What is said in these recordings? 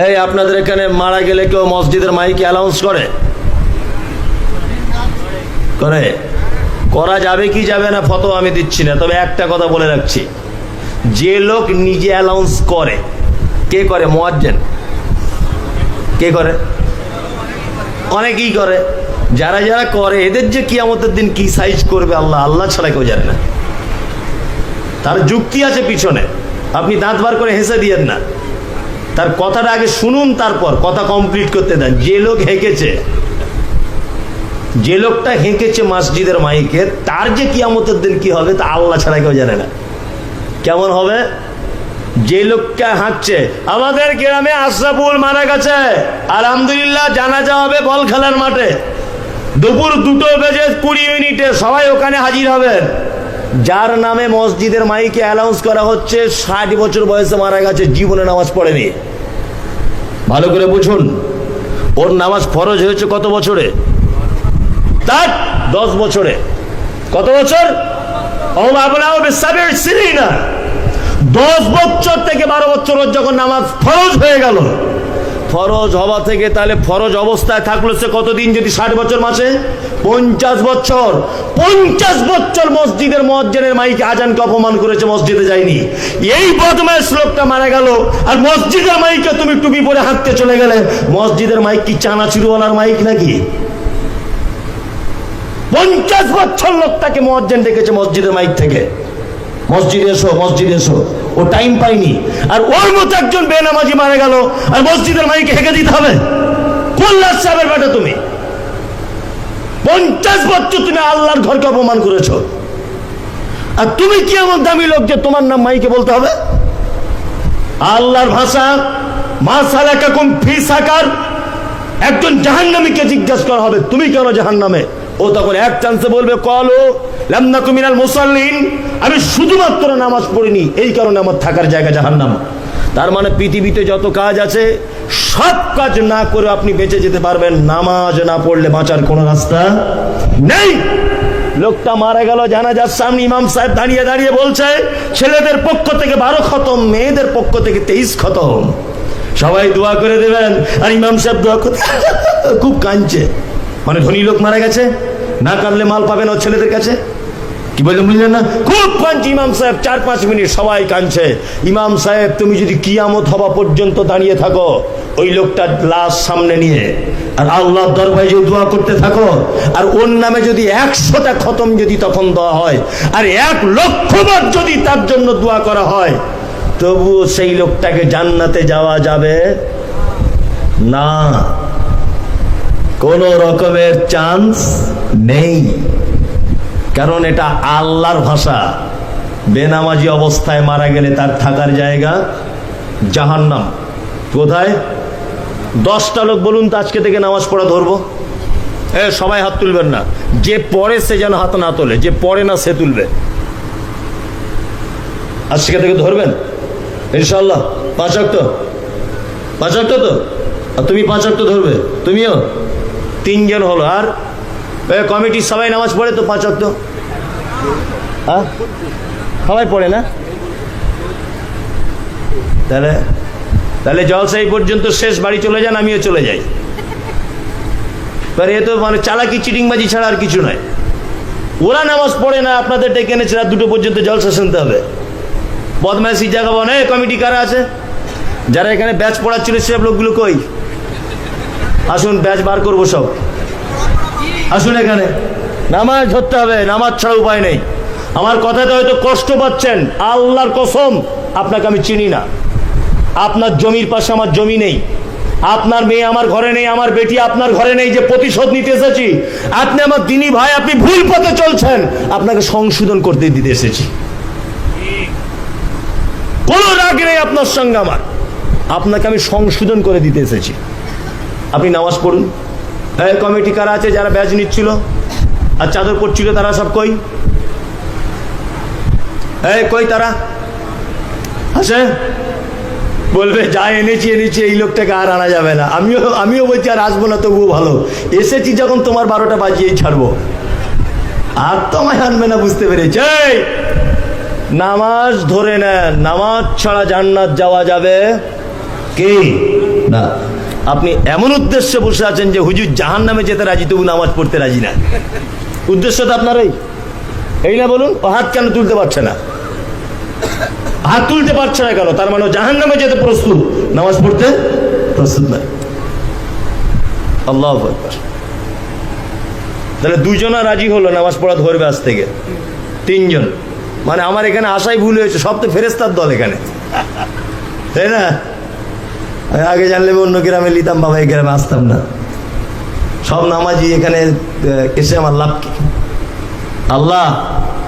এই আপনাদের এখানে মারা গেলে কেউ মসজিদের মাইকে অ্যানাউন্স করে? করে? করা যাবে কি যাবে না ফতোয়া আমি দিচ্ছি না, তবে একটা কথা বলে রাখছি, যে লোক নিজে অ্যানাউন্স করে, কে করে? মুয়াজ্জিন। কে করে? অনেকেই করে। যারা যারা করে এদের যে কিয়ামতের দিন কি সাইজ করবে আল্লাহ আল্লাহ ছাড়া কেউ জানে না। তার যুক্তি আছে পিছনে, আপনি দাঁত বার করে হেসে দিয়েন না, তার কথাটা আগে শুনুন, তারপর কথা কমপ্লিট করতে দেন। যে লোক হেঁকেছে, যে লোকটা হেঁকেছে মসজিদের মাইকে, তার যে কিয়ামতের দিন কি হবে তা আল্লাহ ছাড়া কেউ জানে না। কেমন হবে? যে লোকটা হাঁকছে, আমাদের গ্রামে আশরাফুল মারা গেছে, আলহামদুলিল্লাহ জানাজা হবে বল খেলার মাঠে, দুপুর 2:20 সবাই ওখানে হাজির হবেন। যার নামে মসজিদের মাইকে অ্যানাউন্স করা হচ্ছে 60 বছর বয়সে মারা গেছে, জীবনে নামাজ পড়েনি। ভালো করে বুঝুন, ওর নামাজ ফরজ হয়েছে কত বছরে? তার 10 বছরে। কত বছর? 10 বছর থেকে 12 বছর যখন নামাজ ফরজ হয়ে গেল, ফরজ হওয়া থেকে তাহলে ফরজ অবস্থায় থাকলো সে কতদিন? যদি 60 বছর মাসে 50 বছর। 50 বছর মসজিদের মুয়াজ্জিনের মাইকে আজানকে অপমান করেছে, মসজিদে যায়নি। এই বদমাইশ লোকটা মারা গেল, আর মসজিদের মাইকে তুমি টুপি পরে হাঁটতে চলে গেলে। মসজিদের মাইক কি চানাচুরওয়ালার মাইক নাকি? 50 বছর লোকটাকে মুয়াজ্জিন ডেকেছে মসজিদের মাইক থেকে, মসজিদে এসো, মসজিদে এসো। ও টাইম পাইনি, আর ওর মতো একজন বেনামাজি মারা গেল, আর মসজিদের মাইকে হেঁকে দিতে হবে? কোল্লা সাহেবের বেটা তুমি 50 বছর তুমি আল্লাহর ঘরকে অপমান করেছো, আর তুমি কি এমন দামি লোক যে তোমার নাম মাইকে বলতে হবে? আল্লাহর ভাষা মা সালাকাকুম ফি সাকার। একজন জাহান্নামীকে জিজ্ঞাসা করা হবে তুমি কেন জাহান্নামে? ও তখন এক চান্সে বলবে ক্বালু লাম নাকু মিনাল মুসাল্লিন, আমি শুধুমাত্র নামাজ পড়িনি, এই কারণে আমার থাকার জায়গা জাহান্নাম। তার মানে পৃথিবীতে যত কাজ আছে সব কাজ না করে আপনি বেঁচে যেতে পারবেন, নামাজ না পড়লে বাঁচার কোনো রাস্তা নেই। লোকটা মারা গেল, জানাজার সামনে ইমাম সাহেব দাঁড়িয়ে দাঁড়িয়ে বলছে ছেলেদের পক্ষ থেকে 12 খতম, মেয়েদের পক্ষ থেকে 23 খতম, সবাই দোয়া করে দেবেন। আর ইমাম সাহেব দোয়া করতে খুব কাঁদছে, মানে ধনী লোক মারা গেছে, না কাঁদলে মাল পাবেন ওর ছেলেদের কাছে। কি বললেন বুঝলেন না? খুব কাঁদছে ইমাম সাহেব, 4-5 মিনিট সবাই কাঁদছে। ইমাম সাহেব তুমি যদি কিয়ামত হওয়া পর্যন্ত দাঁড়িয়ে থাকো ওই লোকটার লাশ সামনে নিয়ে, আর আল্লাহর দরবারে যদি দোয়া করতে থাকো, আর ওর নামে যদি 100টা খতম যদি তখন দেওয়া হয়, আর 1 লক্ষ বার যদি তার জন্য দোয়া করা হয়, তবুও সেই লোকটাকে জান্নাতে যাওয়া যাবে না, কোন রকমের চান্স নেই। কারণ এটা আল্লাহর ভাষা। বেনামাজি অবস্থায় মারা গেলে তার থাকার জায়গা জাহান্নাম। কোথায়? 10টা লোক বলুন তো আজকে থেকে নামাজ পড়া ধরবো। সবাই হাত তুলবেন না, যে পড়ে সে যেন হাত না তোলে, যে পড়ে না সে তুলবে। আজকে থেকে ধরবেন ইনশাআল্লাহ। 5 ওয়াক্ত, 5 ওয়াক্ত তো? আর তুমি 5 ওয়াক্ত ধরবে, তুমিও? 3 জন হলো। আর কমিটির সবাই নামাজ পড়ে তো 5 ওয়াক্ত? হ্যাঁ, সবাই পড়ে না? তাহলে তাহলে জলসা এই পর্যন্ত শেষ, বাড়ি চলে যান, আমিও চলে যাই। এ তো মানে চালাকি চিটিংবাজি ছাড়া আর কিছু নয়। ওরা নামাজ পড়ে না, আপনাদের ডেকে এনেছে রাত 2টো পর্যন্ত জলসা শুনতে হবে। বদমাইশি জায়গা বনে। কমিটি কারা আছে? যারা এখানে ব্যাচ পড়াচ্ছিল সব লোকগুলো কই? আসুন, ব্যাচ বার করবো সব, আসুন এখানে। নামাজ ধরতে হবে, নামাজ ছাড়া উপায় নেই। আমার কথাতে হয়তো কষ্ট পাচ্ছেন, আল্লাহর কসম আপনাকে আমি চিনি না। আপনার জমির পাশে আমার জমি নেই, আপনার মেয়ে আমার ঘরে নেই, আমার বেটি আপনার ঘরে নেই যে প্রতিশোধ নিতে এসেছি। আপনি আমার দিনী ভাই, আপনি ভুল পথে চলছেন, আপনাকে সংশোধন করতে দিতে এসেছি। কোনো রাগ নেই আপনার সঙ্গে আমার, আপনাকে আমি সংশোধন করে দিতে এসেছি। আপনি নামাজ পড়ুন। কমিটি কারা আছে যারা ব্যাচ নিচ্ছিল আর চাদর পড়ছিল, তারা সব কই? কই তারা? আছে? বলবে যা এনেছি এনেছি, এই লোকটাকে আর আনা যাবে না। আমিও বলছি আর আসবো না, তবুও ভালো, এসেছি যখন তোমার 12টা বাজিয়েই ছাড়বো। আর তোমায় আনবে না, বুঝতে পেরেছি। নামাজ ধরে নেন, নামাজ ছাড়া জান্নাত যাওয়া যাবে কি? না, আপনি এমন উদ্দেশ্যে বসে আছেন যে হুজুর জাহান্নামে যেতে রাজি, তবু নামাজ পড়তে রাজি না। উদ্দেশ্য তো আপনার এই না? বলুন, ও হাত কেন তুলতে পারছে না? হাত তুলতে পারছে না কেন? তার মানে জাহান্নামে যেতে প্রস্তুত, নামাজ পড়তে প্রস্তুত নয়। আল্লাহু আকবার। তাহলে দুজনা রাজি হলো নামাজ পড়া ধরবে আজ থেকে, তিনজন। মানে আমার এখানে আসাই ভুল হয়েছে, সব তো ফেরেস্তার দল এখানে, তাই না? আগে জানলে অন্য গ্রামে নিতাম, বাবা এই গ্রামে আসতাম না। সব নামাজি এখানে এসে আমার লাভ কি? আল্লাহ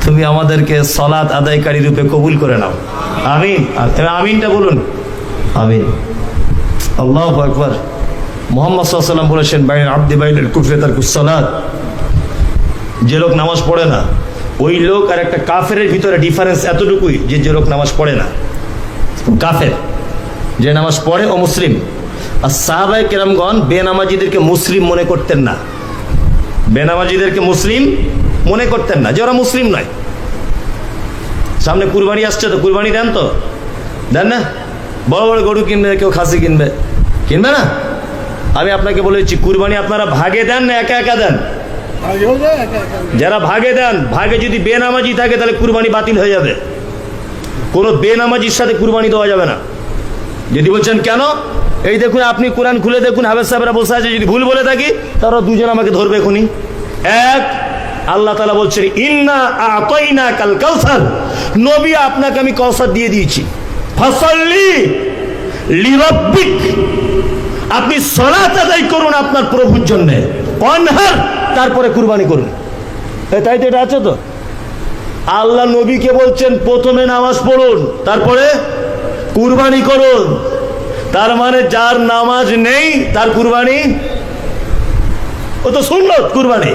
তুমি আমাদেরকে সালাত আদায়কারী রূপে কবুল করে নাও, আমিন। আমিনটা বলুন, আমিন। আল্লাহু আকবার। মুহাম্মদ সাল্লাল্লাহু আলাইহি ওয়াসাল্লাম বলেছেন, বাইনা আবদি বাইনাল কুফরি তারকুস সালাত। যে লোক নামাজ পড়ে না, ওই লোক আর একটা কাফেরের ভিতরে ডিফারেন্স এতটুকুই, যে লোক নামাজ পড়ে না কাফের, যে নামাজ পড়ে ও মুসলিম। আর সাহাবায়ে কেরামগণ বেনামাজিদেরকে মুসলিম মনে করতেন না, বেনামাজিদেরকে মুসলিম মনে করতেন না, যে ওরা মুসলিম নয়। সামনে কুরবানি আসছে, তো কুরবানি দেন, তো দেন না? বড় বড় গরু কিনবে, কেউ খাসি কিনবে, কিনবে না? আমি আপনাকে বলেছি, কুরবানি আপনারা ভাগে দেন না একা একা দেন? যারা ভাগে দেন, ভাগে যদি বেনামাজি থাকে তাহলে কুরবানি বাতিল হয়ে যাবে। কোনো বেনামাজির সাথে কুরবানি দেওয়া যাবে না। যদি বলছেন কেন, এই দেখুন, আপনি কোরআন খুলে দেখুন, হাফেজ সাহেবরা বসে আছে, যদি ভুল বলে থাকি তারা দুজন আমাকে ধরবে এখনই। এক, আল্লাহ তাআলা বলছেন, ইন্না আতাইনাকাল কাউসার, নবী আপনাকে আমি কাউসার দিয়ে দিয়েছি, ফাসাল্লি লিরাব্বিক, আপনি সালাত আদায় করুন আপনার প্রভুর জন্য, ওয়ানহার, তারপরে কুরবানি করুন। তাই তো, এটা আছে তো। আল্লাহ নবীকে বলছেন প্রথমে নামাজ পড়ুন, তারপরে কুরবানি করুন। তার মানে যার নামাজ নেই তার কুরবানি, ও তো সুন্নত, কুরবানি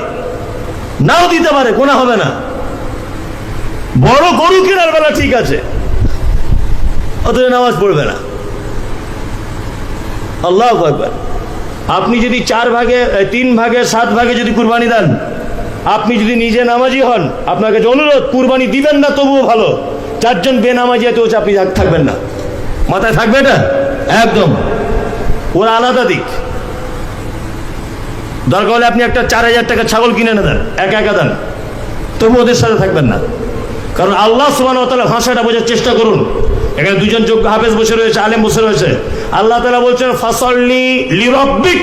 নাও দিতে পারে, গুনাহ হবে না। বড় গরু কেনার বেলা ঠিক আছে, অথচ নামাজ পড়বে না। আল্লাহু আকবার। আপনি যদি 4 ভাগে 3 ভাগে 7 ভাগে যদি কুরবানি দেন, আপনি যদি নিজে নামাজি হন, আপনাকে যে অনুরোধ, কুরবানি দিবেন না তবুও ভালো। 4 জন বেনামাজি এত হচ্ছে, আপনি থাকবেন না, মাথায় থাকবে এটা একদম। ওরা আলাদা দিক। দরকার হলে আপনি একটা 4000 টাকা ছাগল কিনে এনে দেন, একা একা দেন, তবু ওদের সাথে থাকবেন না। কারণ আল্লাহ সুবহানাহু ওয়া তাআলা ভাষাটা বোঝার চেষ্টা করুন। এখানে দুজন যোগ্য হাফেজ বসে রয়েছে, আলেম বসে রয়েছে। আল্লাহ তাআলা বলছেন, ফাসাল্লি লিরাব্বিক,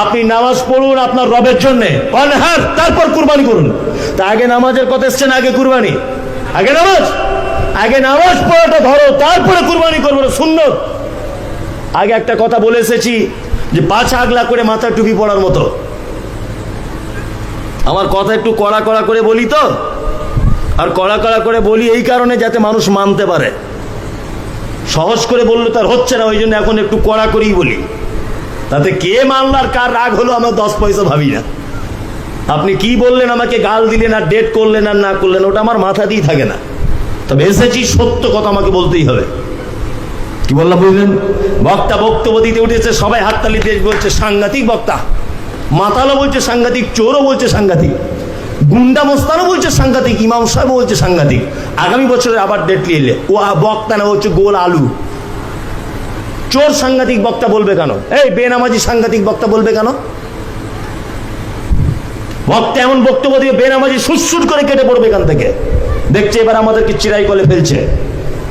আপনি নামাজ পড়ুন আপনার রবের জন্য, ওয়ানহার, তারপর কুরবানি করুন। তা আগে নামাজের কথা এসছে না আগে কুরবানি? আগে নামাজ, আগে নামাজ পড়াটা ধরো, তারপরে কুরবানি করবো, সুন্নত। আগে একটা কথা বলে এসেছি যে পাছা আগলা করে মাথা টুপি পড়ার মতো। আমার কথা একটু কড়া কড়া করে বলি তো, আর কড়া কড়া করে বলি এই কারণে যাতে মানুষ মানতে পারে। সহজ করে বললে তার হচ্ছে না, ওই জন্য এখন একটু কড়া করেই বলি। তাতে কে মানল আর কার রাগ হলো আমার 10 পয়সা ভাবি না। আপনি কি বললেন, আমাকে গাল দিলেন আর ডেট করলেন আর না করলেন, ওটা আমার মাথা দিয়ে থাকে না। তবে এসেছি, সত্য কথা আমাকে বলতেই হবে। কি বললাম বুঝলেন? বক্তা বক্তব্য দিতে উঠেছে, সবাই হাততালি দিয়ে বলছে সাংঘাতিক বক্তা, মাতালও বলছে সাংঘাতিক, চোরও বলছে সাংঘাতিক, গুন্ডা মস্তানও বলছে সাংঘাতিক, ইমাম সাহেব বলছে সাংঘাতিক। আগামী বছরে আবার ডেট নিয়ে এলে ও বক্তা না, হচ্ছে গোল আলু। চোর সাংঘাতিক বক্তা বলবে কেন? এই বেনামাজি সাংঘাতিক বক্তা বলবে কেন? বক্তা এমন বক্তব্য দিয়ে বেনামাজি সুরসুর করে কেটে পড়বে এখান থেকে। দেখছে এবার আমাদেরকে চিরাই কলে ফেলছে,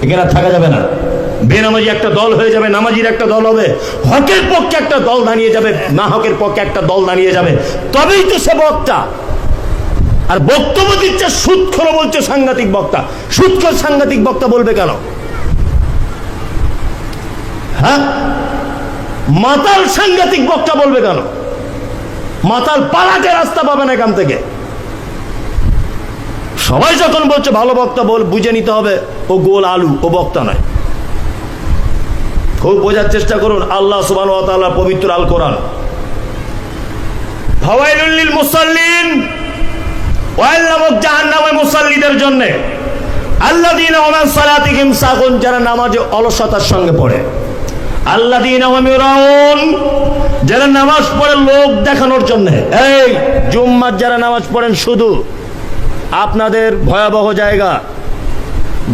এখানে থাকা যাবে না। বেনামাজি একটা দল হয়ে যাবে, নামাজির একটা দল হবে, হকের পক্ষে একটা দল দাঁড়িয়ে যাবে, না হকের পক্ষে একটা দল দাঁড়িয়ে যাবে, তবেই তো সে বক্তা। আর বক্তব্য দিচ্ছে সুদখোর, বলছে সাংঘাতিক বক্তা। সুদখোর সাংঘাতিক বক্তা বলবে কেন? হ্যাঁ, মাতাল সাংঘাতিক বক্তা বলবে কেন? মাতাল পালাতে রাস্তা পাবে না এখান থেকে। সবাই যখন বলছে ভালো বক্তা, বুঝে নিতে হবে ও গোল আলু, ও বক্তা নয়। খুব বোঝার চেষ্টা করুন। আল্লাহ সুবহানাহু ওয়া তাআলার পবিত্র আল কোরআন, ফাওয়াইলুল লিল মুসাল্লিন, ওয়াইল নামক জাহান্নামের মুসাল্লিদের জন্য, আল্লাযীনা হুম আন সালাতিহিম সাহুন, যারা নামাজে অলসতার সঙ্গে পড়ে, আল্লাযীনা হুম ইউরাউন, যারা নামাজ পড়ে লোক দেখানোর জন্য। এই জুম্মার যারা নামাজ পড়েন শুধু, আপনাদের ভয়াবহ জায়গা।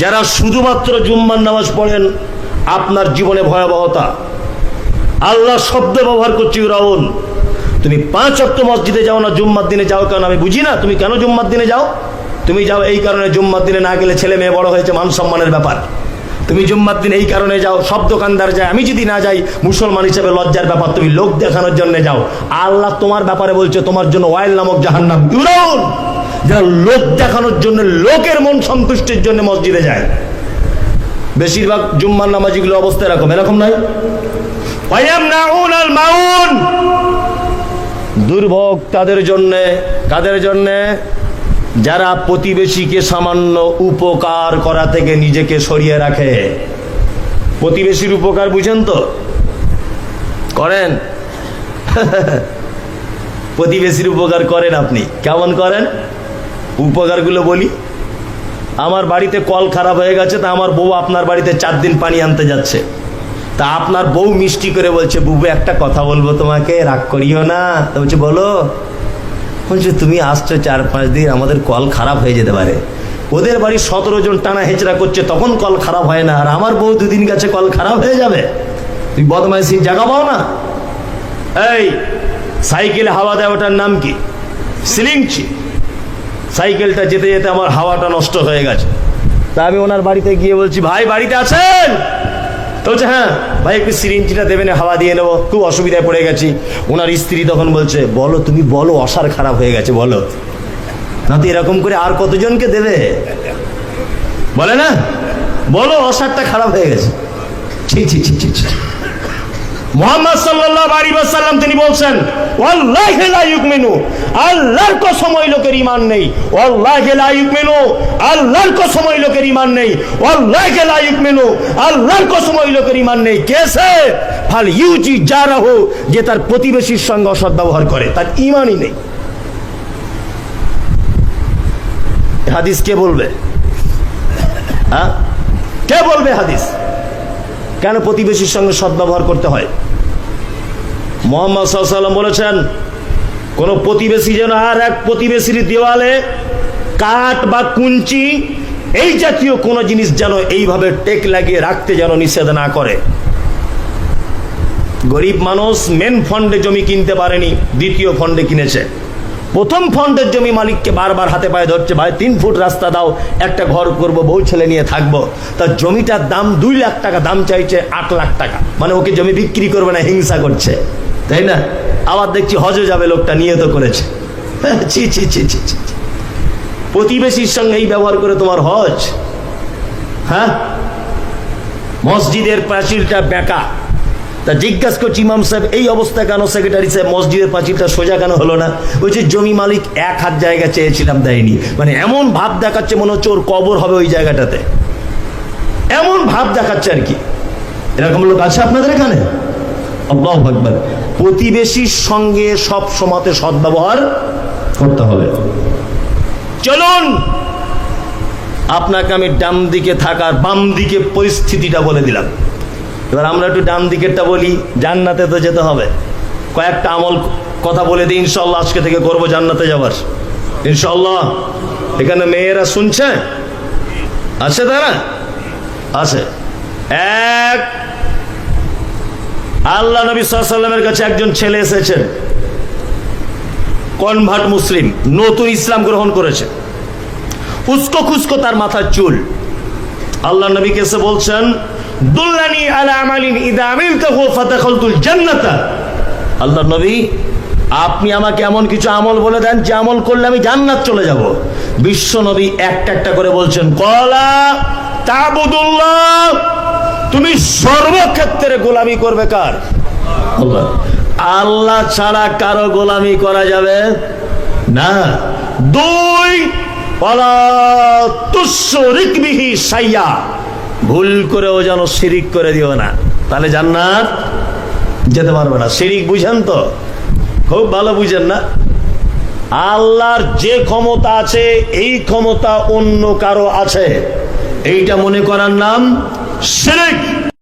যারা শুধুমাত্র জুম্মার নামাজ পড়েন, আপনার জীবনে ভয়াবহতা। আল্লাহ শব্দ ব্যবহার করছি ফিরআউন। তুমি 5 ওয়াক্ত মসজিদে যাও না, জুম্মার দিনে যাও কেন আমি বুঝি না। তুমি কেন জুম্মার দিনে যাও? তুমি যাও এই কারণে, জুম্মার দিনে না গেলে ছেলে মেয়ে বড় হয়েছে, মান সম্মানের ব্যাপার। তুমি জুম্মার দিন এই কারণে যাও, সব দোকানদার যায়, আমি যদি না যাই মুসলমান হিসেবে লজ্জার ব্যাপার। তুমি লোক দেখানোর জন্য যাও। আল্লাহ তোমার ব্যাপারে বলছে তোমার জন্য ওয়াইল নামক জাহান্নাম। ফিরআউন যারা লোক দেখানোর জন্য, লোকের মন সন্তুষ্টির জন্য মসজিদে যায়, বেশিরভাগ জুম্মার নামাজিগুলো অবস্থা এরকম নাই। ওয়ায়ামনাউনাল মাউন, দুর্ভোগ তাদের জন্য। কাদের জন্য? যারা প্রতিবেশীকে সামান্য উপকার করা থেকে নিজেকে সরিয়ে রাখে। প্রতিবেশীর উপকার বুঝেন তো? করেন? প্রতিবেশীর উপকার করেন আপনি? কেমন করেন উপকারগুলো বলি। আমার বাড়িতে কল খারাপ হয়ে গেছে, তা আমার বউ আপনার বাড়িতে 4 দিন পানি আনতে যাচ্ছে, তা আপনার বউ মিষ্টি করে বলছে, বুবু একটা কথা বলবো তোমাকে, রাগ করিও না। তো বলছে বলো। বলছে তুমি আসছো 4-5 দিন, আমাদের কল খারাপ হয়ে যেতে পারে। ওদের বাড়ি 17 জন টানা হেঁচড়া করছে, তখন কল খারাপ হয় না, আর আমার বউ 2 দিন গেছে কল খারাপ হয়ে যাবে। তুই বদমাইশির জায়গা পাও না। এই সাইকেলে হাওয়া দেয়, ওটার নাম কি? সিলিংচি। সাইকেলটা যেতে যেতে আমার হাওয়াটা নষ্ট হয়ে গেছে। তা আমি ওনার বাড়িতে গিয়ে বলছি, ভাই বাড়িতে আছেন? তো বলছে হ্যাঁ। ভাই একটু সিরিঞ্জিটা দেবেন, হাওয়া দিয়ে নেবো, খুব অসুবিধায় পড়ে গেছি। ওনার স্ত্রী তখন বলছে, বলো তুমি বলো, অসার খারাপ হয়ে গেছে বলো না, তো এরকম করে আর কতজনকে দেবে? বলে না, বলো অসারটা খারাপ হয়ে গেছে। ছি ছি ছি ছি। মুহাম্মদ সাল্লাল্লাহু আলাইহি ওয়াসাল্লাম তিনি বলছেন, ওয়াল্লাহি লা ইউমিনু, আল্লাহর কসম ওই লোকের ঈমান নেই। ওয়াল্লাহি লা ইউমিনু, আল্লাহর কসম ওই লোকের ঈমান নেই। ওয়াল্লাহি লা ইউমিনু, আল্লাহর কসম ওই লোকের ঈমান নেই। কেসে ফাল ইউজি জারাহু, যে তার প্রতিবেশীর সঙ্গে অসৎ ব্যবহার করে, তার ঈমানই নেই। হাদিস কে বলবে? হ্যাঁ, কে বলবে হাদিস? কেন প্রতিবেশীর সঙ্গে সদ্ব্যবহার করতে হয়? মুহাম্মদ সাল্লাল্লাহু আলাইহি ওয়াসাল্লাম বলেছেন, কোন প্রতিবেশী যেন আর এক প্রতিবেশীর দেওয়ালে কাঠ বা কুঞ্চি এই জাতীয় কোন জিনিস যেন এইভাবে টেক লাগিয়ে রাখতে যেন নিষেধ না করে। গরিব মানুষ মেন ফন্ডে জমি কিনতে পারেনি, দ্বিতীয় ফন্ডে কিনেছে। প্রথম ফন্ডের জমি মালিককে বারবার হাতে পায়ে ধরছে, ভাই 3 ফুট রাস্তা দাও, একটা ঘর করব, বউ ছেলে নিয়ে থাকবো। তার জমিটার দাম 2 লাখ টাকা, দাম চাইছে 8 লাখ টাকা। মানে ওকে জমি বিক্রি করবে না, হিংসা করছে, তাই না? আবার দেখছি হজে যাবে লোকটা, নিয়ত করেছে। ছি ছি ছি ছি ছি। প্রতিবেশীর সঙ্গে এই ব্যবহার করে তোমার হজ? হ্যাঁ, মসজিদের প্রাচীরটা বেঁকা। তা জিজ্ঞাসা করছি, ইমাম সাহেব এই অবস্থা কেন? সেক্রেটারি সাহেব মসজিদের পাঁচিলটা সোজা কেন হলো না? বলছে জমি মালিক 1 হাত জায়গা চেয়েছিলাম, দেয়নি। মানে এমন ভাব দেখাচ্ছে মনে হচ্ছে ওর কবর হবে ওই জায়গাটাতে, এমন ভাব দেখাচ্ছে আর কি। এরকম লোক আছে আপনাদের এখানে? আল্লাহু আকবার। প্রতিবেশীর সঙ্গে সব সময়তে সদ্ব্যবহার করতে হবে। চলুন আপনাকে আমি ডান দিকে থাকার বাম দিকে পরিস্থিতিটা বলে দিলাম। এবার আমরা একটু ডান দিকেরটা বলি। জান্নাতে তো যেতে হবে, কয়েকটা আমল কথা বলে দিই, ইনশাআল্লাহ আজকে থেকে করবো জান্নাতে যাবার, ইনশাআল্লাহ। এখানে মেয়েরা শুনছে? আছে তারা? আছে। এক, আল্লাহ নবী সাল্লাল্লাহু আলাইহি ওয়াসাল্লামের কাছে একজন ছেলে এসেছেন, কনভার্ট মুসলিম, নতুন ইসলাম গ্রহণ করেছে, উস্কো খুস্কো তার মাথার চুল। আল্লাহ নবীকে এসে বলছেন, দুল্লানি আলা আমালিন ইদা আমিলতাহু ফাদাখালতুল জান্নাতা। আল্লাহ নবী আপনি আমাকে এমন কিছু আমল বলে দেন যে আমল করলে আমি জান্নাত চলে যাব। বিশ্ব নবী একটা একটা করে বলছেন, ক্বালা তা'বুদুল্লাহ, তুমি সর্বক্ষেত্রে গোলামি করবে কার? আল্লাহ। আল্লাহ ছাড়া কারো গোলামি করা যাবে না। 2, ওয়ালা তুশরিক বিহি শাইয়া, ভুল করেও যেন শিরিক করে দিও না, তাহলে জান্নাত যেতে পারবে না। শিরিক বুঝেন তো? খুব ভালো বুঝেন না? আল্লাহর যে ক্ষমতা আছে এই ক্ষমতা অন্য কারো আছে, এইটা মনে করার নাম শিরিক।